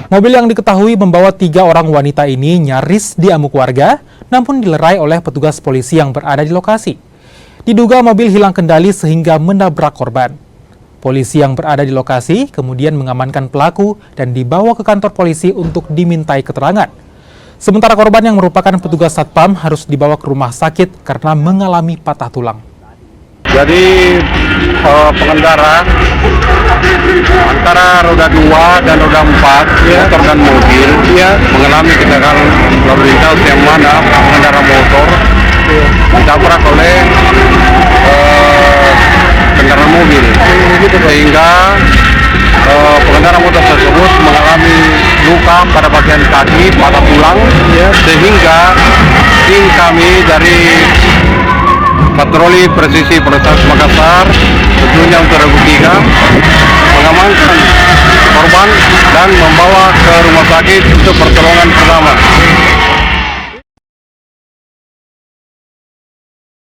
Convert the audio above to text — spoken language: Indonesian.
Mobil yang diketahui membawa 3 orang wanita ini nyaris diamuk warga, namun dilerai oleh petugas polisi yang berada di lokasi. Diduga mobil hilang kendali sehingga menabrak korban. Polisi yang berada di lokasi kemudian mengamankan pelaku dan dibawa ke kantor polisi untuk dimintai keterangan. Sementara korban yang merupakan petugas satpam harus dibawa ke rumah sakit karena mengalami patah tulang. Jadi pengendara antara roda 2 dan roda 4, motor dan mobil, mengalami kecelakaan lalu lintas yang mana pengendara motor ditabrak oleh kendaraan mobil, sehingga pengendara motor tersebut mengalami luka pada bagian kaki, patah tulang, sehingga tim kami dari patroli presisi Polrestabes Makassar tentunya untuk Regu 3 mengamankan korban dan membawa ke rumah sakit untuk pertolongan pertama.